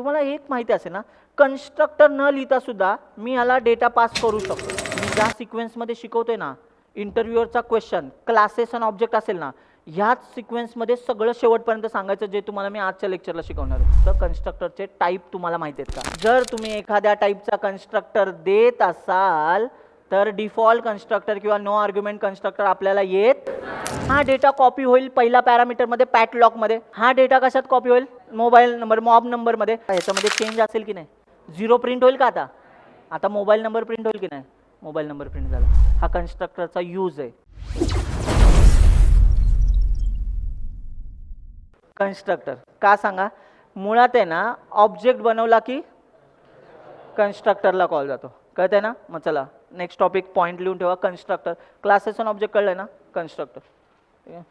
तुम्हाला एक माहिती असेल ना, कन्स्ट्रक्टर न लिहिता सुद्धा मी याला डेटा पास करू शकतो. मी ज्या सिक्वेन्समध्ये शिकवतोय ना, इंटरव्ह्यूअरचा क्वेश्चन क्लासेस आणि ऑब्जेक्ट असेल ना, ह्याच सिक्वेन्समध्ये सगळं शेवटपर्यंत सांगायचं जे तुम्हाला मी आजच्या लेक्चरला शिकवणार आहे. तर कन्स्ट्रक्टरचे टाईप तुम्हाला माहिती आहेत का? जर तुम्ही एखाद्या टाईपचा कन्स्ट्रक्टर देत असाल तर डिफॉल्ट कन्स्ट्रक्टर किंवा नो आर्ग्युमेंट कन्स्ट्रक्टर आपल्याला येत. हा डेटा कॉपी होईल पहिला पॅरामीटरमध्ये पॅटलॉगमध्ये. हा डेटा कशात कॉपी होईल? मोबाईल नंबर मॉब नंबरमध्ये. ह्याच्यामध्ये चेंज असेल की नाही? 0 प्रिंट होईल का आता? आता मोबाईल नंबर प्रिंट होईल की नाही? मोबाईल नंबर प्रिंट झाला. हा कन्स्ट्रक्टरचा यूज आहे. कन्स्ट्रक्टर का सांगा? मुळात आहे ना, ऑब्जेक्ट बनवला की कन्स्ट्रक्टरला कॉल जातो. कळतंय ना? मग चला नेक्स्ट टॉपिक पॉईंट लिहून ठेवा. कन्स्ट्रक्टर क्लासेस आणि ऑब्जेक्ट कळलंय ना? कन्स्ट्रक्टर. ठीक आहे,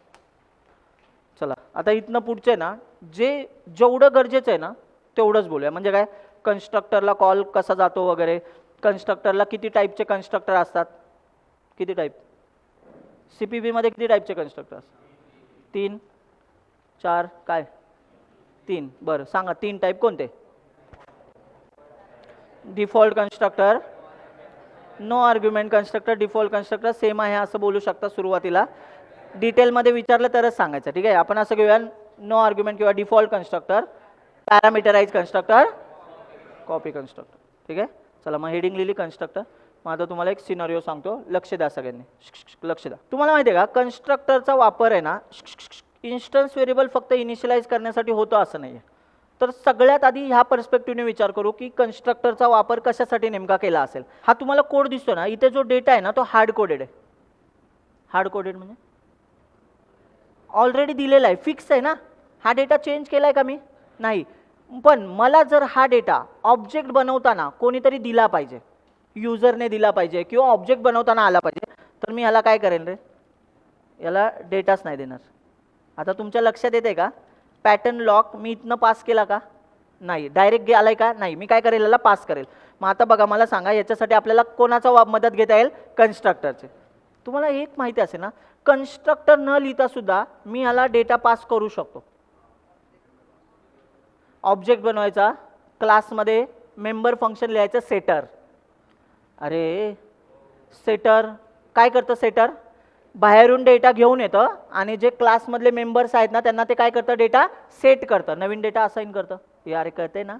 चला आता इथनं पुढचे ना, जेवढं गरजेचं आहे ना तेवढंच बोलूया. म्हणजे काय? कन्स्ट्रक्टरला कॉल कसा जातो वगैरे. कन्स्ट्रक्टरला किती टाईपचे कन्स्ट्रक्टर असतात? किती टाईप? CPP मध्ये किती टाईपचे कन्स्ट्रक्टर असतात? 3 4 काय? 3. बरं सांगा 3 टाईप कोणते? Default constructor, no argument constructor, default constructor same आहे असं बोलू शकता सुरुवातीला. डिटेलमध्ये विचारलं तरच सांगायचं. ठीक आहे, आपण असं घेऊया नो आर्ग्युमेंट किंवा default constructor, parameterize constructor, copy constructor. ठीक आहे, चला मग हेडिंग लिहिली कन्स्ट्रक्टर. मग आता तुम्हाला एक सिनारिओ सांगतो, लक्ष द्या सगळ्यांनी. लक्ष द्या. तुम्हाला माहिती आहे का कन्स्ट्रक्टरचा वापर आहे ना, इन्स्टन्स व्हेरिएबल फक्त इनिशियलाइज करण्यासाठी होतो असं नाही आहे. तर सगळ्यात आधी ह्या पर्स्पेक्टिव्हने विचार करू की कन्स्ट्रक्टरचा वापर कशासाठी नेमका केला असेल. हा तुम्हाला कोड दिसतो ना, इथे जो डेटा आहे ना तो हार्ड कोडेड आहे. हार्ड कोडेड म्हणजे ऑलरेडी दिलेला आहे, फिक्स आहे ना. हा डेटा चेंज केलाय का मी? नाही. पण मला जर हा डेटा ऑब्जेक्ट बनवताना कोणीतरी दिला पाहिजे, युजरने दिला पाहिजे किंवा ऑब्जेक्ट बनवताना आला पाहिजे, तर मी ह्याला काय करेन रे? याला डेटाच नाही देणार. आता तुमच्या लक्षात येते का? पॅटर्न लॉक मी इथनं पास केला का? नाही. डायरेक्ट आलाय का? नाही. मी काय करेल? याला पास करेल. मग आता बघा मला सांगा, याच्यासाठी आपल्याला कोणाचा मदत घेता येईल? कन्स्ट्रक्टरचे. तुम्हाला एक माहिती असेल ना, कन्स्ट्रक्टर न लिहिता सुद्धा मी याला डेटा पास करू शकतो. ऑब्जेक्ट बनवायचा, क्लासमध्ये मेंबर फंक्शन लिहायचं सेटर. अरे सेटर काय करतं? सेटर बाहेरून डेटा घेऊन येतं आणि जे क्लासमधले मेंबर्स आहेत ना त्यांना ते काय करतं? डेटा सेट करतं, नवीन डेटा असाइन करतं. हे अरे कळतंय ना?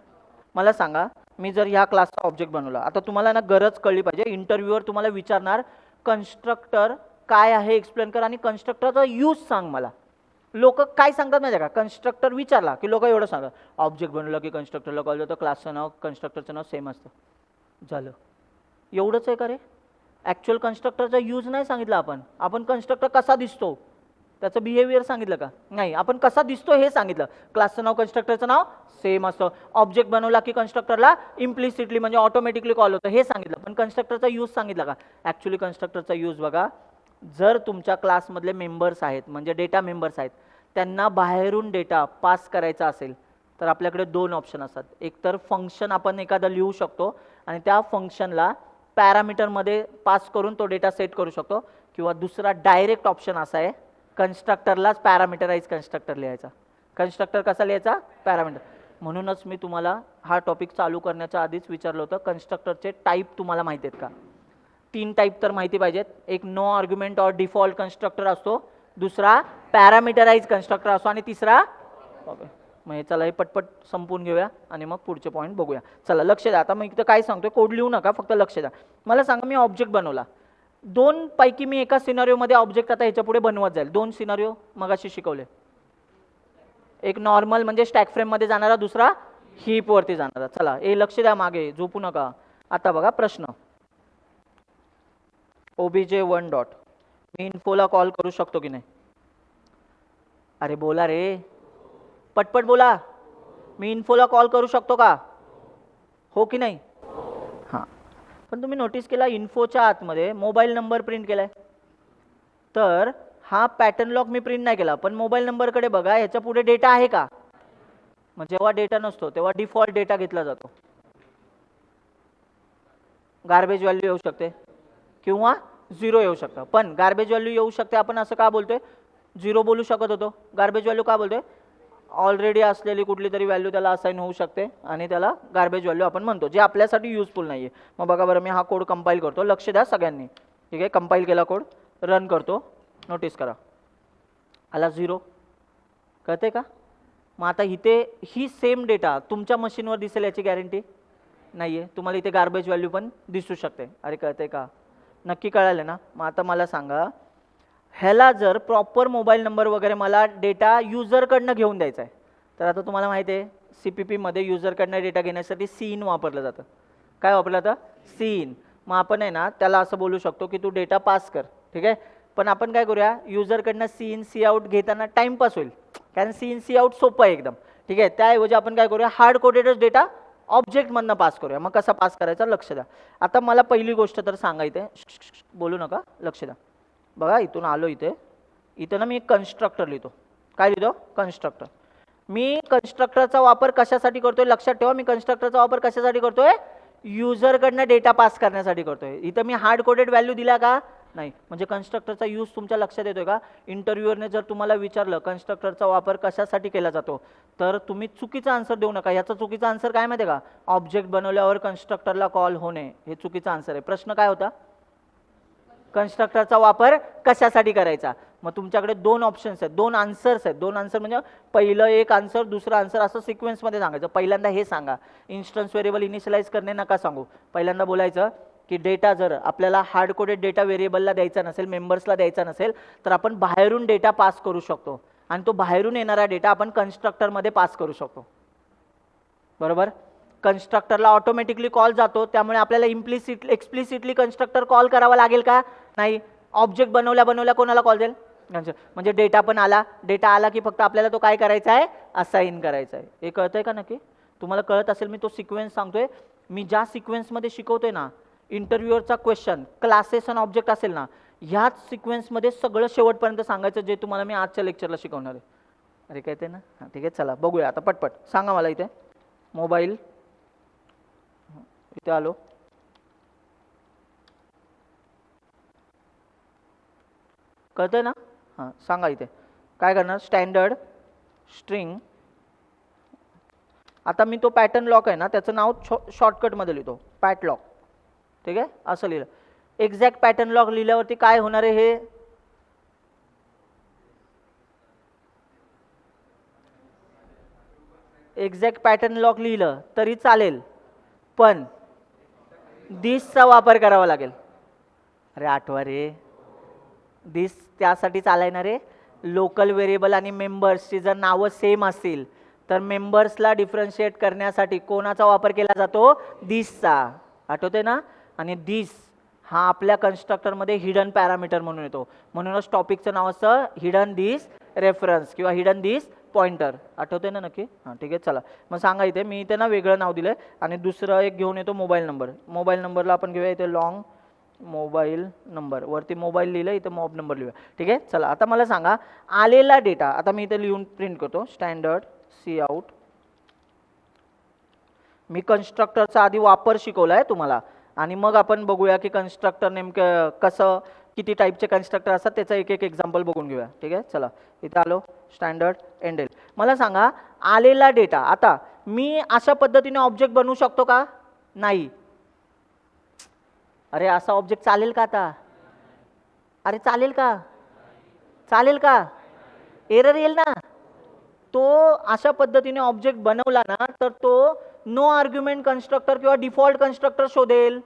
मला सांगा, मी जर ह्या क्लासचा ऑब्जेक्ट बनवला, आता तुम्हाला ना गरज कळली पाहिजे. इंटरव्ह्यूअर तुम्हाला विचारणार कन्स्ट्रक्टर काय आहे एक्सप्लेन कर आणि कन्स्ट्रक्टरचा यूज सांग मला. लोक काय सांगतात माहिती आहे का? कन्स्ट्रक्टर विचारला की लोक एवढं सांगतात, ऑब्जेक्ट बनवलं की कन्स्ट्रक्टरला कॉल जातो, क्लासचं नाव कन्स्ट्रक्टरचं नाव सेम असतं. झालं. एवढंच आहे का रे? ॲक्च्युअल कन्स्ट्रक्टरचा यूज नाही सांगितलं आपण. आपण कन्स्ट्रक्टर कसा दिसतो त्याचं बिहेवियर सांगितलं का? नाही. आपण कसा दिसतो हे सांगितलं. क्लासचं नाव कन्स्ट्रक्टरचं नाव सेम असतं. ऑब्जेक्ट बनवला की कन्स्ट्रक्टरला इम्प्लिसिटली म्हणजे ऑटोमॅटिकली कॉल होतं हे सांगितलं. पण कन्स्ट्रक्टरचा यूज सांगितला का? ॲक्च्युली कन्स्ट्रक्टरचा यूज बघा, जर तुमच्या क्लासमधले मेंबर्स आहेत म्हणजे डेटा मेंबर्स आहेत, त्यांना बाहेरून डेटा पास करायचा असेल तर आपल्याकडे 2 ऑप्शन असतात. एक तर फंक्शन आपण एखादं लिहू शकतो आणि त्या फंक्शनला पॅरामीटरमध्ये पास करून तो डेटा सेट करू शकतो, किंवा दुसरा डायरेक्ट ऑप्शन असा आहे, कन्स्ट्रक्टरलाच पॅरामीटराइज कन्स्ट्रक्टर लिहायचा. कन्स्ट्रक्टर कसा लिहायचा? पॅरामीटर. म्हणूनच मी तुम्हाला हा टॉपिक चालू करण्याच्या आधीच विचारलं होतं, कन्स्ट्रक्टरचे टाईप तुम्हाला माहिती आहेत का? 3 टाईप तर माहिती पाहिजेत. एक नो आर्ग्युमेंट और डिफॉल्ट कन्स्ट्रक्टर असतो, दुसरा पॅरामीटराइज कन्स्ट्रक्टर असतो आणि तिसरा मग हे चला हे पटपट संपून घेऊया आणि मग पुढचे पॉईंट बघूया. चला लक्ष द्या. आता मी इथं काय सांगतोय कोड लिहू नका, फक्त लक्ष द्या. मला सांगा, मी ऑब्जेक्ट बनवला. 2 पैकी मी एका सिनारिओमध्ये ऑब्जेक्ट आता ह्याच्या पुढे बनवत जाईल. 2 सिनारिओ मगाशी शिकवले. एक नॉर्मल म्हणजे स्टॅक फ्रेममध्ये जाणारा, दुसरा हीप वरती जाणारा. चला हे लक्ष द्या, मागे झोपू नका. आता बघा प्रश्न, obj1 डॉट मी इन्फोला कॉल करू शकतो की नाही? अरे बोला रे, पटपट बोला. मी इन्फोला कॉल करू शकतो का? हो की नाही? हां. पण तुम्ही नोटीस केला इन्फोच्या आतमध्ये मोबाईल नंबर प्रिंट केलाय. तर हा पॅटर्न लॉक मी प्रिंट नाही केला, पण मोबाईल नंबरकडे बघा, ह्याच्या पुढे डेटा आहे का? मग जेव्हा डेटा नसतो तेव्हा डिफॉल्ट डेटा घेतला जातो. गार्बेज व्हॅल्यू येऊ शकते किंवा 0 येऊ शकतं. पण गार्बेज व्हॅल्यू येऊ शकते आपण असं का बोलतोय? 0 बोलू शकत होतो. गार्बेज व्हॅल्यू का बोलतोय? ऑलरेडी असलेली कुठली तरी व्हॅल्यू त्याला असाइन होऊ शकते आणि त्याला गार्बेज व्हॅल्यू आपण म्हणतो, जे आपल्यासाठी युजफुल नाही आहे. मग बघा बरं, मी हा कोड कंपाईल करतो, लक्ष द्या सगळ्यांनी. ठीक आहे, कंपाईल केला कोड, रन करतो, नोटीस करा आला 0. कळते का? मग आता इथे ही सेम डेटा तुमच्या मशीनवर दिसेल याची गॅरंटी नाही आहे. तुम्हाला इथे गार्बेज व्हॅल्यू पण दिसू शकते. अरे कळते का? नक्की कळालं ना? मग आता मला सांगा, ह्याला जर प्रॉपर मोबाईल नंबर वगैरे मला डेटा युजरकडनं घेऊन द्यायचा आहे, तर आता तुम्हाला माहिती आहे CPP-मध्ये युजरकडनं डेटा घेण्यासाठी सीन वापरलं जातं. काय वापरलं जातं? सीन. मग आपण आहे ना त्याला असं बोलू शकतो की तू डेटा पास कर. ठीक आहे, पण आपण काय करूया, युजरकडनं सीन सी आउट घेताना टाइमपास होईल, कारण सीन सी आउट सोपं आहे एकदम. ठीक आहे, त्याऐवजी आपण काय करूया, हार्ड कोडेडच डेटा ऑब्जेक्टमधनं पास करूया. मग कसा पास करायचा, लक्ष द्या. आता मला पहिली गोष्ट तर सांगायचं आहे, बोलू नका, लक्ष द्या. बघा इथून आलो, इथं ना मी एक कन्स्ट्रक्टर लिहितो. काय लिहितो? कन्स्ट्रक्टर. मी कन्स्ट्रक्टरचा वापर कशासाठी करतोय, लक्षात ठेवा. मी कन्स्ट्रक्टरचा वापर कशासाठी करतोय? युजरकडनं डेटा पास करण्यासाठी करतोय. इथं मी हार्ड कोडेड व्हॅल्यू दिला का? नाही. म्हणजे कन्स्ट्रक्टरचा यूज तुमच्या लक्षात येतोय का? इंटरव्ह्यूअरने जर तुम्हाला विचारलं कन्स्ट्रक्टरचा वापर कशासाठी केला जातो, तर तुम्ही चुकीचा आन्सर देऊ नका. याचा चुकीचा आन्सर काय माहिती आहे का? ऑब्जेक्ट बनवल्यावर कन्स्ट्रक्टरला कॉल होणे, हे चुकीचा आन्सर आहे. प्रश्न काय होता? कन्स्ट्रक्टरचा वापर कशासाठी करायचा. मग तुमच्याकडे 2 ऑप्शन्स आहेत, 2 आन्सर्स आहेत. 2 आन्सर म्हणजे पहिलं एक आन्सर, दुसरं आन्सर, असं सिक्वेन्समध्ये सांगायचं. पहिल्यांदा हे सांगा, इन्स्टन्स व्हेरिएबल इनिशियलाइज करणे नका सांगू. पहिल्यांदा बोलायचं की डेटा जर आपल्याला हार्ड कोडेड डेटा व्हेरिएबलला द्यायचा नसेल, मेंबर्सला द्यायचा नसेल, तर आपण बाहेरून डेटा पास करू शकतो, आणि तो बाहेरून येणारा डेटा आपण कन्स्ट्रक्टरमध्ये पास करू शकतो. बरोबर? कन्स्ट्रक्टरला ऑटोमॅटिकली कॉल जातो, त्यामुळे आपल्याला एक्सप्लिसिटली कन्स्ट्रक्टर कॉल करावा लागेल का? नाही. ऑब्जेक्ट बनवल्या कोणाला कॉल देईल? म्हणजे डेटा पण आला, डेटा आला की फक्त आपल्याला तो काय करायचा आहे? असाइन करायचा आहे. हे कळतंय का नक्की? तुम्हाला कळत असेल, मी तो सिक्वेन्स सांगतोय. मी ज्या सिक्वेन्समध्ये शिकवतोय ना, इंटरव्ह्यूअरचा क्वेश्चन, क्लासेस आणि ऑब्जेक्ट असेल ना, ह्याच सिक्वेन्समध्ये सगळं शेवटपर्यंत सांगायचं, जे तुम्हाला मी आजच्या लेक्चरला शिकवणार आहे. अरे कळते ना? हां ठीक आहे, चला बघूया आता पटपट. सांगा मला इथे मोबाईल, इथे आलो, कळतंय ना? हां सांगा इथे काय करणार. Standard string. आता मी तो पॅटर्न लॉक आहे ना, त्याचं नाव शॉर्टकटमध्ये लिहितो, पॅट लॉक. ठीक आहे, असं लिहिलं. एक्झॅक्ट पॅटर्न लॉक लिहिल्यावरती काय होणार आहे? हे एक्झॅक्ट पॅटर्न लॉक लिहिलं तरी चालेल, पण दिसचा वापर करावा लागेल. अरे आठवा रे, दिस त्यासाठी चालणार आहे. लोकल व्हेरिएबल आणि मेंबर्सची जर नावं सेम असतील, तर मेंबर्सला डिफरन्शिएट करण्यासाठी कोणाचा वापर केला जातो? दिसचा. आठवते ना? आणि दिस हा आपल्या कन्स्ट्रक्टरमध्ये हिडन पॅरामीटर म्हणून येतो. म्हणूनच टॉपिकचं नाव असतं हिडन दिस रेफरन्स किंवा हिडन दिस पॉइंटर. आठवते ना नक्की? हां ठीक आहे, चला मग सांगा. इथे मी इथे ना वेगळं नाव दिलं आहे, आणि दुसरं एक घेऊन येतो मोबाईल नंबर. मोबाईल नंबरला आपण घेऊया इथे लॉंग मोबाईल नंबर, वरती मोबाईल लिहिलं, इथं मॉब नंबर लिहूया. ठीक आहे, चला आता मला सांगा आलेला डेटा. आता मी इथे लिहून प्रिंट करतो, स्टँडर्ड सी आउट. मी कन्स्ट्रक्टरचा आधी वापर शिकवला आहे तुम्हाला, आणि मग आपण बघूया की कन्स्ट्रक्टर नेमकं कसं, किती टाईपचे कन्स्ट्रक्टर असतात, त्याचा एक एक एक्झाम्पल बघून घेऊया. ठीक आहे, चला इथं आलो, स्टँडर्ड एंडेल. मला सांगा आलेला डेटा. आता मी अशा पद्धतीने ऑब्जेक्ट बनवू शकतो का? नाही. अरे असा ऑब्जेक्ट चालेल का आता? अरे चालेल का? चालेल का? एरर येईल ना. तो अशा पद्धतीने ऑब्जेक्ट बनवला ना, तर तो नो आर्ग्युमेंट कन्स्ट्रक्टर किंवा डिफॉल्ट कन्स्ट्रक्टर शोधेल.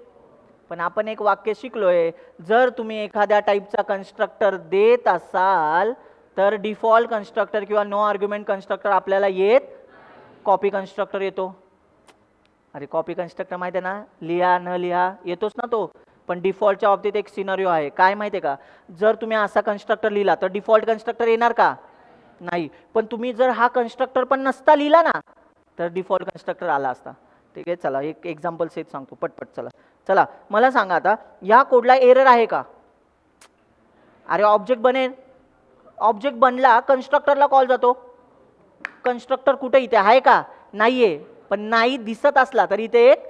पण आपण एक वाक्य शिकलोय, जर तुम्ही एखाद्या टाईपचा कन्स्ट्रक्टर देत असाल, तर डिफॉल्ट कन्स्ट्रक्टर किंवा नो आर्ग्युमेंट कन्स्ट्रक्टर आपल्याला येत, कॉपी कन्स्ट्रक्टर येतो. अरे कॉपी कन्स्ट्रक्टर माहिती आहे ना, लिहा न लिहा येतोच ना तो. पण डिफॉल्टच्या बाबतीत एक सिनारिओ आहे, काय माहिती आहे का? जर तुम्ही असा कन्स्ट्रक्टर लिहिला तर डिफॉल्ट कन्स्ट्रक्टर येणार का? नाही. पण तुम्ही जर हा कन्स्ट्रक्टर पण नसता लिहिला ना, तर डिफॉल्ट कन्स्ट्रक्टर आला असता. ठीक आहे, चला एक एक्झाम्पल सेट सांगतो पटपट. चला मला सांगा आता या कोडला एरर आहे का? अरे ऑब्जेक्ट बनेल, ऑब्जेक्ट बनला, कन्स्ट्रक्टरला कॉल जातो. कन्स्ट्रक्टर कुठे इथे आहे का? नाहीये. पण नाही दिसत असला तरी इथे एक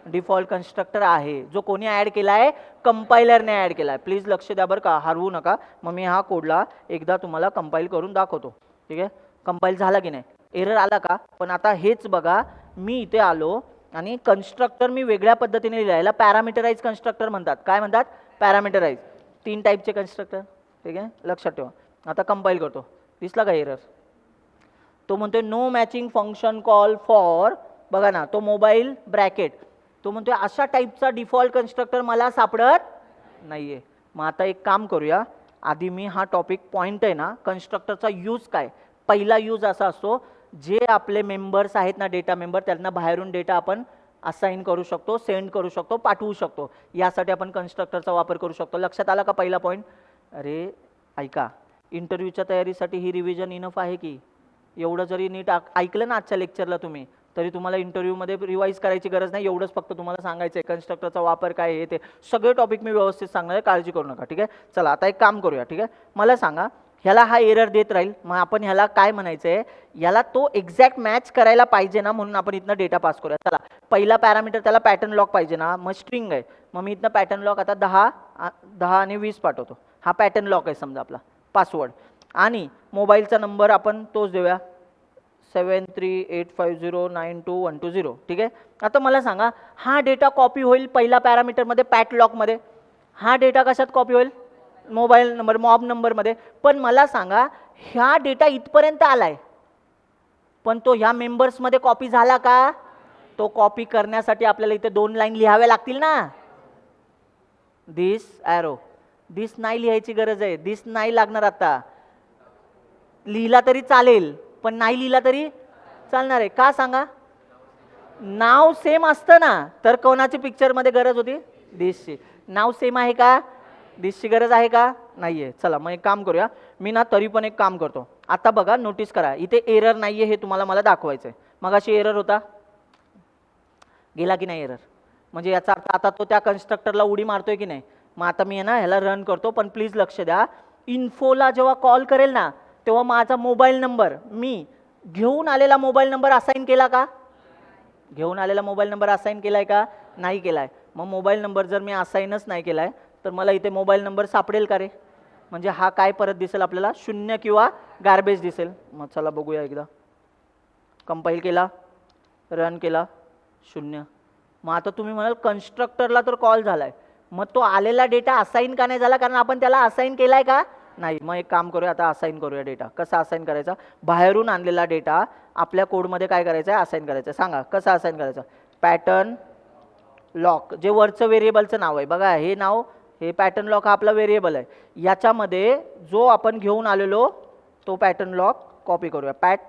डिफॉल्ट कन्स्ट्रक्टर आहे, जो कोणी ऍड केलाय? कंपायलरने ऍड केलाय. प्लीज लक्ष द्या बरं का, हरवू नका. मग मी हा कोडला एकदा तुम्हाला कंपाईल करून दाखवतो. ठीक आहे, कंपाईल झाला की नाही, एरर आला का? पण आता हेच बघा, मी इथे आलो आणि कन्स्ट्रक्टर मी वेगळ्या पद्धतीने लिहिला, याला पॅरामीटराइज कन्स्ट्रक्टर म्हणतात. काय म्हणतात? पॅरामीटराइज. 3 टाईपचे कन्स्ट्रक्टर, ठीक आहे, लक्षात ठेवा. आता कंपाईल करतो, दिसला का एरर? तो म्हणतोय no matching function call for, बघा ना, तो मोबाईल ब्रॅकेट, तो म्हणतोय अशा टाईपचा डिफॉल्ट कन्स्ट्रक्टर मला सापडत नाहीये. मग आता एक काम करूया, आधी मी हा टॉपिक पॉइंट आहे ना, कन्स्ट्रक्टरचा यूज काय, पहिला यूज असा असतो, जे आपले मेंबर्स आहेत ना, डेटा मेंबर, त्यांना बाहेरून डेटा आपण असाइन करू शकतो, सेंड करू शकतो, पाठवू शकतो, यासाठी आपण कन्स्ट्रक्टरचा वापर करू शकतो. लक्षात आला का पहिला पॉईंट? अरे ऐका, इंटरव्ह्यूच्या तयारीसाठी ही रिव्हिजन इनफ आहे की? एवढं जरी नीट ऐकलं ना आजच्या लेक्चरला तुम्ही, तरी तुम्हाला इंटरव्ह्यूमध्ये रिवाईज करायची गरज नाही. एवढंच फक्त तुम्हाला सांगायचं आहे, कन्स्ट्रक्टरचा वापर काय आहे ते सगळे टॉपिक मी व्यवस्थित सांगणार आहे, काळजी करू नका, ठीक आहे. चला आता एक काम करूया, ठीक आहे. मला सांगा, ह्याला हा एरर देत राहील, मग आपण ह्याला काय म्हणायचं आहे, याला तो एक्झॅक्ट मॅच करायला पाहिजे ना, म्हणून आपण इथनं डेटा पास करूया. चला, पहिला पॅरामीटर त्याला पॅटर्न लॉक पाहिजे ना, मग स्ट्रिंग आहे, मग मी इथनं पॅटर्न लॉक आता 10 आणि 20 पाठवतो. हा पॅटर्न लॉक आहे समजा आपला पासवर्ड, आणि मोबाईलचा नंबर आपण तोच देऊया, 7385092120, ठीक आहे. आता मला सांगा, हा डेटा कॉपी होईल पहिला पॅरामीटरमध्ये पॅट लॉकमध्ये, हा डेटा कशात कॉपी होईल? मोबाईल नंबर, मॉब नंबरमध्ये. पण मला सांगा, ह्या डेटा इथपर्यंत आलाय, पण तो ह्या मेंबर्समध्ये कॉपी झाला का? तो कॉपी करण्यासाठी आपल्याला इथे 2 लाईन लिहाव्या लागतील ना, दिस ॲरो. दिस नाही लिहायची गरज आहे, दिस नाही लागणार. आता लिहिला तरी चालेल, पण नाही लिहिला तरी चालणार आहे. का सांगा? नाव सेम असतं ना, तर कोणाची पिक्चरमध्ये गरज होती? दिसची. नाव सेम आहे का? दिसची गरज आहे का? नाहीये. चला मग एक काम करूया, मी ना तरी पण एक काम करतो. आता बघा, नोटीस करा, इथे एरर नाहीये, हे तुम्हाला मला दाखवायचं आहे. मग अशी एरर होता, गेला की नाही एरर? म्हणजे याचा अर्थ आता तो त्या कन्स्ट्रक्टरला उडी मारतोय की नाही. मग आता मी ना ह्याला रन करतो, पण प्लीज लक्ष द्या, इन्फोला जेव्हा कॉल करेल ना, तेव्हा माझा मोबाईल नंबर, मी घेऊन आलेला मोबाईल नंबर असाइन केला का? घेऊन आलेला मोबाईल नंबर असाइन केलाय का? नाही केलाय. मग मोबाईल नंबर जर मी असाइनच नाही केलाय, तर मला इथे मोबाईल नंबर सापडेल का रे? म्हणजे हा काय परत दिसेल आपल्याला? 0 किंवा गार्बेज दिसेल. मग चला बघूया एकदा, कंपाईल केला, रन केला, 0. मग आता तुम्ही म्हणाल कन्स्ट्रक्टरला तर कॉल झालाय, मग तो आलेला डेटा असाइन का नाही झाला? कारण आपण त्याला असाइन केलाय का? नाही. मग एक काम करूया, आता असाइन करूया डेटा. कसा असाइन करायचा? बाहेरून आणलेला डेटा आपल्या कोडमध्ये काय करायचं आहे? असाइन करायचं. सांगा कसं असाइन करायचं? पॅटर्न लॉक, जे वरचं व्हेरिएबलचं नाव आहे बघा, हे नाव, हे पॅटर्न लॉक हा आपला व्हेरिएबल आहे, याच्यामध्ये जो आपण घेऊन आलेलो तो पॅटर्न लॉक कॉपी करूया, पॅट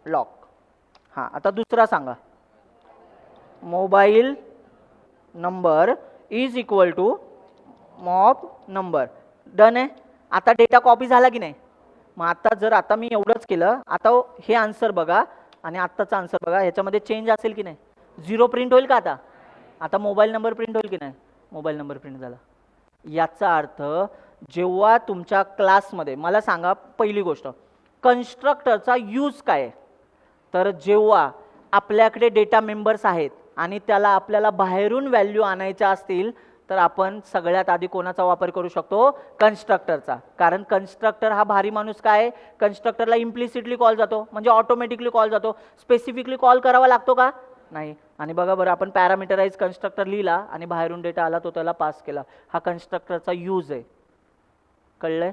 लॉक. हां, आता दुसरा सांगा, mobile number is equal to mob number. Done आहे. आता डेटा कॉपी झाला की नाही? मग आता जर आता मी एवढंच केलं, आता हे आन्सर बघा आणि आत्ताचा आन्सर बघा, ह्याच्यामध्ये चेंज असेल की नाही? 0 प्रिंट होईल का आता? आता मोबाईल नंबर प्रिंट होईल की नाही? मोबाईल नंबर प्रिंट झाला. याचा अर्थ जेव्हा तुमच्या क्लासमध्ये, मला सांगा पहिली गोष्ट, कन्स्ट्रक्टरचा यूज काय आहे? तर जेव्हा आपल्याकडे डेटा मेंबर्स आहेत आणि त्याला आपल्याला बाहेरून व्हॅल्यू आणायच्या असतील, तर आपण सगळ्यात आधी कोणाचा वापर करू शकतो? कन्स्ट्रक्टरचा. कारण कन्स्ट्रक्टर हा भारी माणूस काय, कन्स्ट्रक्टरला इम्प्लिसिटली कॉल जातो, म्हणजे ऑटोमॅटिकली कॉल जातो. स्पेसिफिकली कॉल करावा लागतो का? नाही. आणि बघा बरं, आपण पॅरामीटराइज कन्स्ट्रक्टर लिहिला आणि बाहेरून डेटा आला, तो त्याला पास केला. हा कन्स्ट्रक्टरचा यूज आहे. कळलंय?